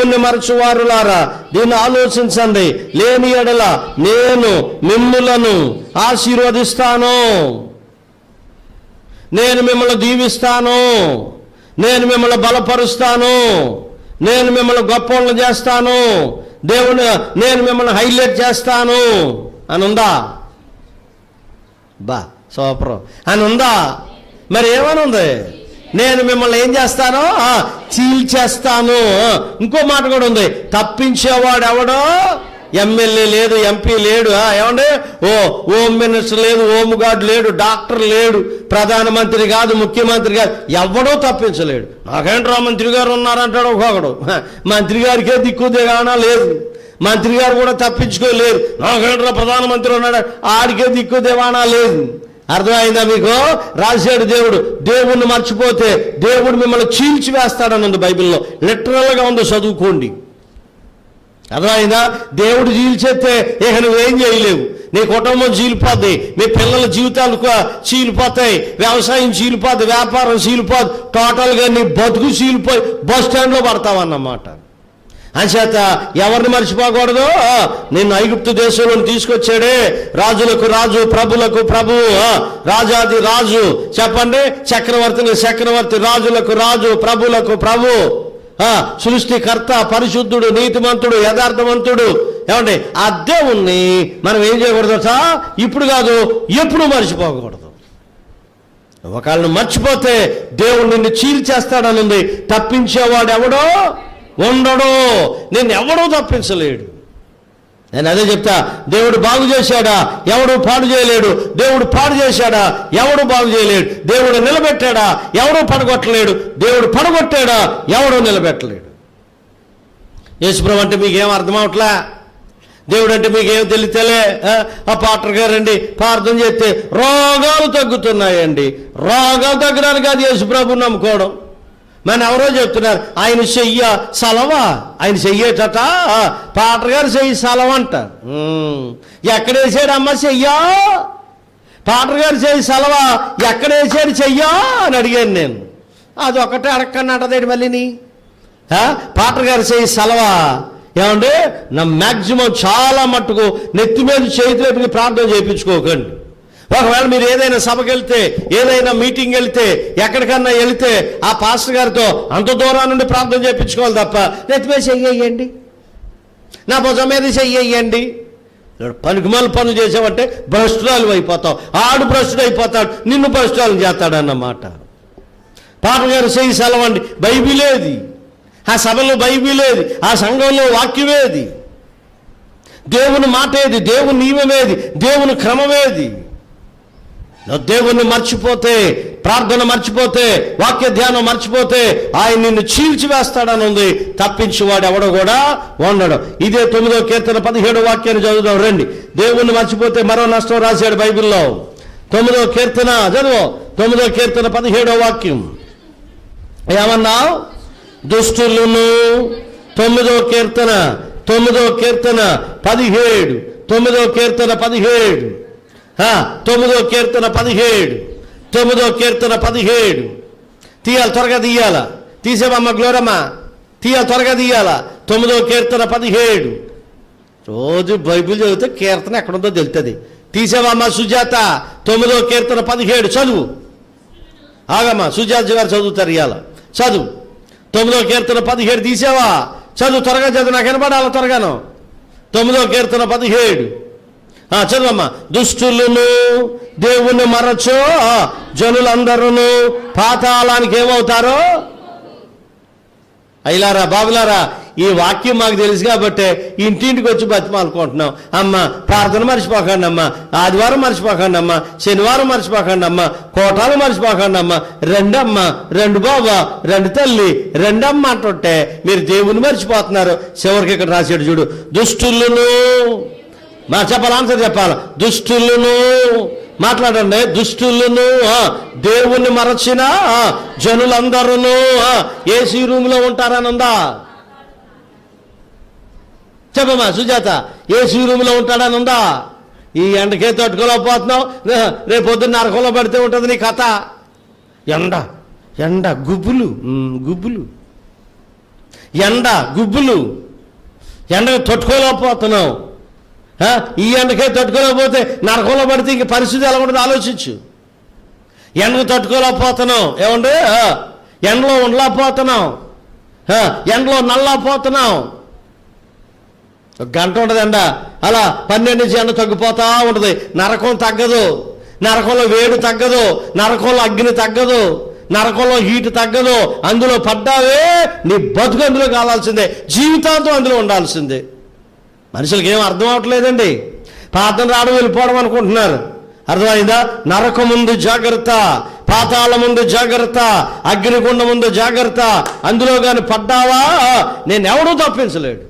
దేవుణ్ణి మరచువారులారా దీన్ని ఆలోచించండి. లేని ఎడల నేను మిమ్ములను ఆశీర్వదిస్తాను, నేను మిమ్మల్ని దీవిస్తాను, నేను మిమ్మల్ని బలపరుస్తాను, నేను మిమ్మల్ని గొప్పలను చేస్తాను, నేను మిమ్మల్ని హైలైట్ చేస్తాను అని ఉందా? బా సూపర్ అని ఉందా? మరి ఏమని ఉంది? నేను మిమ్మల్ని ఏం చేస్తాను? చీల్చేస్తాను. ఇంకో మాట కూడా ఉంది, తప్పించేవాడు ఎవడో? ఎమ్మెల్యే లేదు, ఎంపీ లేడు, ఏమండి హోమ్ మినిస్టర్ లేదు, హోమ్ గార్డ్ లేడు, డాక్టర్ లేడు, ప్రధానమంత్రి కాదు, ముఖ్యమంత్రి కాదు, ఎవడో తప్పించలేడు. నాకేంట్రా మంత్రి గారు ఉన్నారంటాడు ఒక్కొక్కడు. మంత్రి గారికే దిక్కు దిగానా లేదు, మంత్రి గారు కూడా తప్పించుకోలేరు. నాకేంట్రా ప్రధానమంత్రి ఉన్నాడు, ఆడికే దిక్కు దివాణా లేదు. అర్థమైందా మీకు? రాశాడు దేవుడు. దేవుణ్ణి మర్చిపోతే దేవుడు మిమ్మల్ని చీల్చి వేస్తాడని ఉంది బైబిల్లో, లిటరల్గా ఉంది, చదువుకోండి. అర్థమైందా? దేవుడు చీల్చేస్తే ఇక నువ్వేం చేయలేవు. నీ కుటుంబం చీలిపోద్ది, మీ పిల్లల జీవితాలు చీలిపోతాయి, వ్యవసాయం చీలిపోద్ది, వ్యాపారం చీలిపోద్ది, టోటల్గా నీ బతుకు చీలిపోయి బస్ స్టాండ్లో పడతావన్నమాట. అంచేత ఎవరిని మర్చిపోకూడదు? నిన్ను ఐగుప్తు దేశంలో తీసుకొచ్చాడే, రాజులకు రాజు, ప్రభులకు ప్రభువు, రాజాది రాజు, చెప్పండి, చక్రవర్తిని చక్రవర్తి, రాజులకు రాజు, ప్రభులకు ప్రభు, సృష్టికర్త, పరిశుద్ధుడు, నీతిమంతుడు, యథార్థవంతుడు. ఏమండి? ఆ దేవుణ్ణి మనం ఏం చేయకూడదు? ఇప్పుడు కాదు, ఎప్పుడు మర్చిపోకూడదు. ఒకళ్ళని మర్చిపోతే దేవుడు నిన్ను చీల్చేస్తాడని ఉంది. తప్పించేవాడు ఎవడో ఉండడు, నిన్ను ఎవడో తప్పించలేడు. నేను అదే చెప్తా, దేవుడు బాగు చేశాడా? ఎవడు పాడు చేయలేడు. దేవుడు పాడు చేశాడా? ఎవడు బాగు చేయలేడు. దేవుడు నిలబెట్టాడా? ఎవడూ పడగొట్టలేడు. దేవుడు పడగొట్టాడా? ఎవడూ నిలబెట్టలేడు. యేసుప్రభు అంటే మీకేం అర్థం అవట్లా? దేవుడు అంటే మీకేం తెలియతలే? ఆ పాటర్ గారండి ప్రార్థన చేస్తే రోగాలు తగ్గుతున్నాయండి. రోగాలు తగ్గడానికి అది యేసుప్రభుని నమ్ముకోవడం. మన ఎవరో చెప్తున్నారు, ఆయన చెయ్య సలవా, ఆయన చెయ్యేటట, పాటర్ గారు చెయ్యి సలవంట. ఎక్కడేసాడు అమ్మ చెయ్యా? పాటర్ గారు చెయ్యి సలవా ఎక్కడేసాడు చెయ్యా అని అడిగాను నేను. అది ఒకటే అడక్కని అంటదేంటి మళ్ళీని? పాటర్ గారు చెయ్యి సలవా. ఏమండి, నా మ్యాక్సిమం చాలా మట్టుకు నెత్తి మీద చేతులు ప్రార్థన చేయించుకోకండి. ఒకవేళ మీరు ఏదైనా సభకి వెళ్తే, ఏదైనా మీటింగ్ వెళ్తే, ఎక్కడికన్నా వెళ్తే ఆ పాస్టర్ గారితో అంత దూరం నుండి ప్రార్థన చేయించుకోవాలి తప్ప నెత్తి మీద చెయ్యండి, నా భుజం మీద చెయ్యండి. పనికిమాల పనులు చేసావంటే భ్రష్టురాలు అయిపోతావు. ఆడు భ్రష్టుడు అయిపోతాడు, నిన్ను భ్రష్టురాలు చేస్తాడన్నమాట. పాస్టర్ గారు చెయ్యి సెలవండి, బైబిలేది, ఆ సభలో బైబిలేది, ఆ సంఘంలో వాక్యమేది, దేవుని మాట ఏది, దేవుని నియమమేది, దేవుని క్రమమేది. దేవుణ్ణి మర్చిపోతే, ప్రార్థన మర్చిపోతే, వాక్య ధ్యానం మర్చిపోతే ఆయన నిన్ను చీల్చివేస్తాడని ఉంది. తప్పించేవాడు ఎవడో కూడా ఉండడు. ఇదే 9వ కీర్తన 17వ వాక్యాన్ని చదువుదాం రండి. దేవుణ్ణి మర్చిపోతే మరో నష్టం రాశాడు బైబిల్లో. 9వ కీర్తన చదువు. 9వ కీర్తన 17వ వాక్యం ఏమన్నావు? దుష్టులను 9వ కీర్తన 17 9వ కీర్తన 17 9వ కీర్తన 17 తీయాలి, త్వరగా తీయాలా? తీసేవమ్మ గ్లోరమ్మ, తీయాలి, త్వరగా తీయాలా? 9వ కీర్తన 17. రోజు బైబిల్ చదివితే కీర్తన ఎక్కడుందో తెలుస్తుంది. తీసేవమ్మ సుజాత, 9వ కీర్తన 17 చదువు. ఆగమ్మా, సుజాత గారు చదువుతారు ఇవాళ. చదువు 9వ కీర్తన 17 తీసావా? చదువు, త్వరగా చదువు, నాకు వినపడాలి త్వరగాను. 9వ కీర్తన 17 చదువమ్మా. దుష్టులను దేవుణ్ణి మరచో జనులందరూ పాతాళానికి ఏమవుతారో. అయ్యలారా, బాబులారా, ఈ వాక్యం మాకు తెలుసు కాబట్టి ఇంటింటికి వచ్చి బతిమాలుకుంటున్నాం. అమ్మ ప్రార్థన మర్చిపోకండి అమ్మ, ఆదివారం మర్చిపోకండి అమ్మ, శనివారం మర్చిపోకండి అమ్మ, కోటాలు మర్చిపోకండి అమ్మ, రెండమ్మ, రెండు బాబా, రెండు తల్లి, రెండమ్మ అంటుంటే మీరు దేవుని మర్చిపోతున్నారు. చివరికి ఇక్కడ రాశాడు చూడు, దుష్టులను చెప్పాలి, ఆన్సర్ చెప్పాలి. దుష్టులను మాట్లాడండి. దుష్టులను దేవుణ్ణి మరచిన జనులందరూ ఏసీ రూమ్లో ఉంటారని ఉందా? చెప్పమ్మా సుజాత, ఏసీ రూమ్లో ఉంటాడని ఉందా? ఈ ఎండకే తట్టుకోలేకపోతున్నావు, రేపు పొద్దున్న నరకంలో పడితే ఉంటుంది నీ కథ. ఎండ గుబ్బులు ఎండ గుబ్బులు, ఎండకు తట్టుకోలేకపోతున్నాం. ఈ ఎండకే తట్టుకోలేకపోతే నరకంలో పడితే ఇంక పరిస్థితి ఎలా ఉంటుందో ఆలోచించు. ఎండకు తట్టుకోలేకపోతున్నాం, ఏమండి ఎండలో ఉండలేకపోతున్నాం, ఎండలో నల్లపోతున్నాం. ఒక గంట ఉంటుంది ఎండ, అలా 12 నుంచి ఎండ తగ్గిపోతా ఉంటుంది. నరకం తగ్గదు, నరకంలో వేడి తగ్గదు, నరకంలో అగ్ని తగ్గదు, నరకంలో హీట్ తగ్గదు. అందులో పడ్డావే నీ బతుకు అందులో కావాల్సిందే, జీవితాంతం అందులో ఉండాల్సిందే. మనుషులకి ఏం అర్థం అవట్లేదండి. ప్రార్థన రావడం వెళ్ళిపోవడం అనుకుంటున్నారు. అర్థమైందా? నరకం ముందు జాగ్రత్త, పాతాళ ముందు జాగ్రత్త, అగ్నిగుండం ముందు జాగ్రత్త. అందులో కానీ పడ్డావా నేనెవడూ తప్పించలేడు.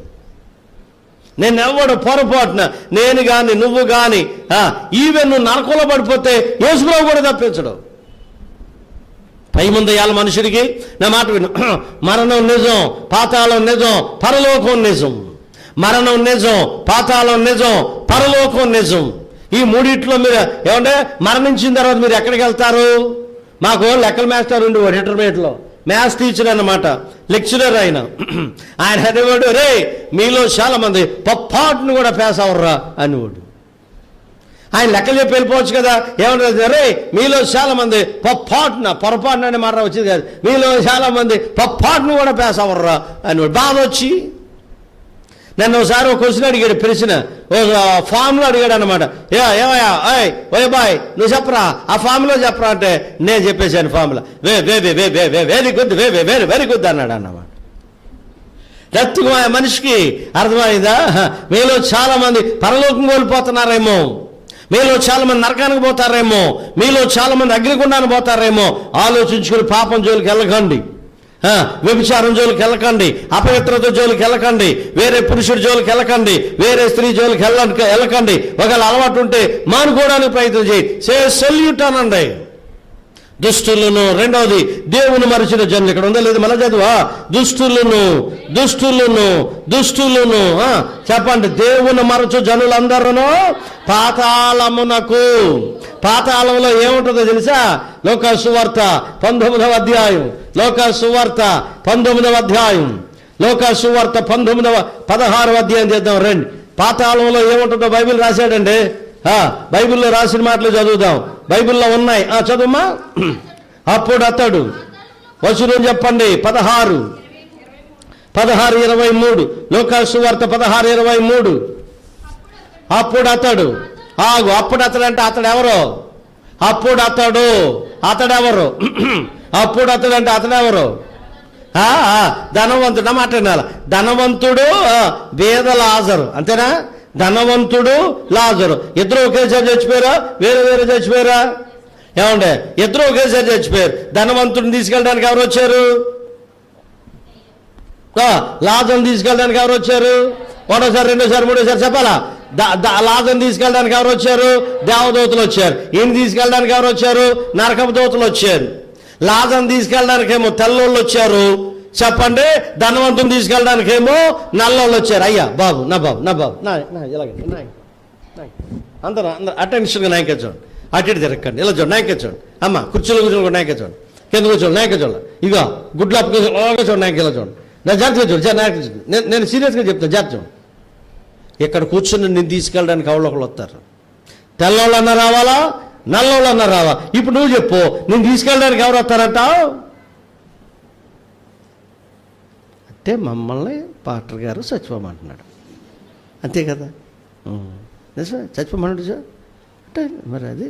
నేనెవడు పొరపాటున నేను కానీ నువ్వు కానీ ఈవెన్ నువ్వు నరకంలో పడిపోతే యేసుప్రభువు కూడా తప్పించడు. పై ముందు ఇవాళ మనుషుడికి నా మాట విను, మరణం నిజం, పాతాళం నిజం, పరలోకం నిజం. మరణం నిజం, పాతాళం నిజం, పరలోకం నిజం. ఈ మూడిట్లో మీరు ఏమంటే మరణించిన తర్వాత మీరు ఎక్కడికి వెళ్తారు? మాకు లెక్కల మాస్టర్ ఉండేవాడు, ఇంటర్మీడియట్లో మ్యాథ్స్ టీచర్ అన్నమాట, లెక్చరర్ ఆయన. ఆయన అనేవాడు, రే మీలో చాలా మంది పొరపాటును కూడా పాస్ అవర్రా అనేవాడు. ఆయన లెక్కలు చెప్పి వెళ్ళిపోవచ్చు కదా. ఏమంటారు, రే మీలో చాలా మంది పొరపాటున అనే మాట వచ్చేది కాదు, మీలో చాలా మంది పొరపాటును కూడా పాస్ అవర్రా అనేవాడు. బాధ వచ్చి నన్ను ఒకసారి ఒక క్వశ్చన్ అడిగాడు, పిలిచిన ఫామ్లో అడిగాడు అనమాట. ఏమయ్యా ఓయ్ బాయ్ నువ్వు చెప్పరా, ఆ ఫామ్లో చెప్పరా అంటే నేను చెప్పేశాను ఫామ్లో. వెరీ గుడ్, వెరీ గుడ్ అన్నాడు అన్నమాట. రత్తుకు మనిషికి అర్థమైందా? మీలో చాలా మంది పరలోకం కోల్పోతున్నారేమో, మీలో చాలా మంది నరకానికి పోతారేమో, మీలో చాలా మంది అగ్నిగుండానికి పోతారేమో. ఆలోచించుకుని పాపం జోలికి వెళ్ళకండి, వ్యభిచారం జోలికి వెళ్ళకండి, అపవిత్రత జోలికి వెళ్ళకండి, వేరే పురుషుడి జోలికి వెళ్ళకండి, వేరే స్త్రీ జోలికి వెళ్ళకండి. ఒకవేళ అలవాటు ఉంటే మానుకోవడానికి ప్రయత్నం చేయి. సెల్యూట్ అనండి. దుష్టులను, రెండవది దేవుని మరిచిన జనులు. ఇక్కడ ఉందా లేదు మళ్ళీ చదువా? దుష్టులను చెప్పండి. దేవుని మరచు జనులందరూ పాతాళమునకు. పాతాళంలో ఏముంటుందో తెలుసా? లోకాసు వార్త 19వ అధ్యాయం, లోకాసు వార్త 19వ అధ్యాయం, లోకాసు వార్త 16వ అధ్యాయం చేద్దాం రండి. పాతాళంలో ఏముంటుందో బైబిల్ రాశాడండి. బైబిల్లో రాసిన మాటలు చదువుదాం, బైబిల్లో ఉన్నాయి. చదువుమా. అప్పుడు అతడు వచనం చెప్పండి. 16:23 లోకాసు వార్త 16:23. అప్పుడు అతడు అప్పుడు అతడు అంటే అతడెవరు? అతడెవరు? అప్పుడు అతడు అంటే అతడెవరు? ధనవంతుడు మాట వినాలి. ధనవంతుడు పేద లాజరు, అంతేనా? ధనవంతుడు లాజరు ఇద్దరు ఒకేసారి చచ్చిపోయారా, వేరే వేరే చచ్చిపోయారా? ఏమండే ఇద్దరు ఒకేసారి చచ్చిపోయారు. ధనవంతుడిని తీసుకెళ్ళడానికి ఎవరు వచ్చారు? లాజర్ని తీసుకెళ్ళడానికి ఎవరు వచ్చారు? ఒకటోసారి, రెండోసారి, మూడోసారి చెప్పాలా? లాజర్ని తీసుకెళ్ళడానికి ఎవరు వచ్చారు? దేవదూతలు వచ్చారు. ఈయన తీసుకెళ్ళడానికి ఎవరు వచ్చారు? నరకపు దూతలు వచ్చారు. లాజర్ని తీసుకెళ్ళడానికి ఏమో తెల్లోళ్ళు వచ్చారు, చెప్పండి. ధనవంతుని తీసుకెళ్ళడానికి ఏమో నల్లోళ్ళు వచ్చారు. అయ్యా బాబు, నా బాబు, నా బాబు, ఇలాగే అందరూ అటెన్షన్గా నాయకే చూడండి, అటు తిరగండి, ఇలా చూడండి, నాయకే చూడండి. అమ్మ కుర్చీలో కూర్చోండి, నాయకే చూడండి, కింద కూర్చోండి, నాయకే చూడండి. ఇగో గుడ్లు అప్పుకోసం చూడండి, నాయకు ఇలా చూడండి. నా జాగ్రత్తగా చూడండి, నాయకు నేను సీరియస్గా చెప్తాను, జాగ్రత్త చూడండి. ఇక్కడ కూర్చొని నేను తీసుకెళ్ళడానికి ఒకళ్ళు వస్తారు. తెల్లవాళ్ళు అన్న రావాలా, నల్లవాళ్ళు అన్న రావా? ఇప్పుడు నువ్వు చెప్పు, నేను తీసుకెళ్ళడానికి ఎవరు వస్తారంటావు? అంటే మమ్మల్ని పాస్టర్ గారు చచ్చిపోమంటున్నాడు, అంతే కదా? నిజమే, చచ్చిపోమంటాడు సార్ అంటే మరి అది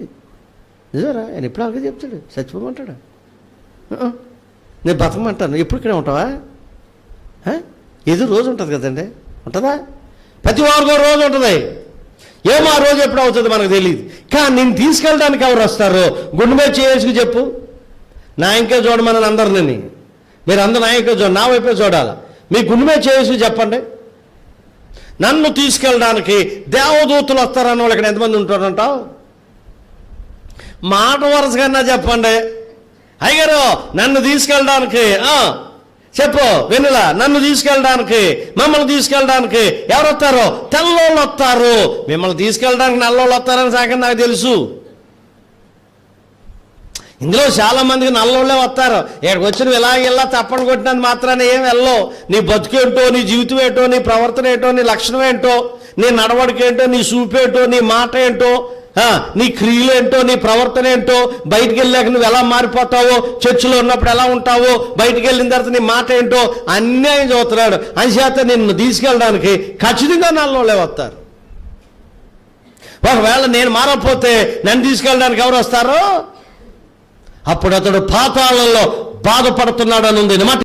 నిజమరా? ఆయన ఎప్పుడు అలాగే చెప్తాడు, చచ్చిపోమంటాడు. నేను బతకమంటాను. ఎప్పుడు ఇక్కడే ఉంటావా? ఏదో రోజు ఉంటుంది కదండి, ఉంటుందా? ప్రతి వారికి రోజు ఉంటుంది. ఏమో ఆ రోజు ఎప్పుడు అవుతుంది మనకు తెలియదు. కానీ నేను తీసుకెళ్ళడానికి ఎవరు వస్తారు? గుండె మీద చేసుకు చెప్పు. నా ఇంకే చూడమని అందరిని, మీరు అందరూ నా ఇంకే చూడండి, నా వైపే చూడాలి. మీ గుండె మీద చేసుకు చెప్పండి. నన్ను తీసుకెళ్ళడానికి దేవదూతలు వస్తారన్న వాళ్ళు ఇక్కడ ఎంతమంది ఉంటారంటావు? మాట వరుసగా చెప్పండి. అయ్యగారు నన్ను తీసుకెళ్ళడానికి చెప్పు వెన్నెల, నన్ను తీసుకెళ్ళడానికి, మమ్మల్ని తీసుకెళ్ళడానికి ఎవరు వస్తారో? తెల్లోళ్ళు వస్తారు. మిమ్మల్ని తీసుకెళ్ళడానికి నల్లోళ్ళు వస్తారని సాగని నాకు తెలుసు. ఇందులో చాలా మందికి నల్లోళ్ళే వస్తారు. ఇక్కడికి వచ్చి నువ్వు ఇలా తప్పని కొట్టినందుకు మాత్రాన్ని ఏం వెళ్ళవు. నీ బతుకేంటో, నీ జీవితం ఏంటో, నీ ప్రవర్తన ఏంటో, నీ లక్షణం ఏంటో, నీ నడవడిక ఏంటో, నీ చూపేంటో, నీ మాట ఏంటో, నీ క్రియలు ఏంటో, నీ ప్రవర్తన ఏంటో, బయటికి వెళ్ళాక నువ్వు ఎలా మారిపోతావో, చర్చిలో ఉన్నప్పుడు ఎలా ఉంటావో, బయటికి వెళ్ళిన తర్వాత నీ మాట ఏంటో అన్నీ ఆయన చూస్తున్నాడు. అంచేత నిన్ను తీసుకెళ్ళడానికి ఖచ్చితంగా నల్లోళ్ళే వస్తారు. ఒకవేళ నేను మారకపోతే నన్ను తీసుకెళ్ళడానికి ఎవరు వస్తారో అప్పుడు అతడు పాతాళంలో బాధపడుతున్నాడు అని ఉంది.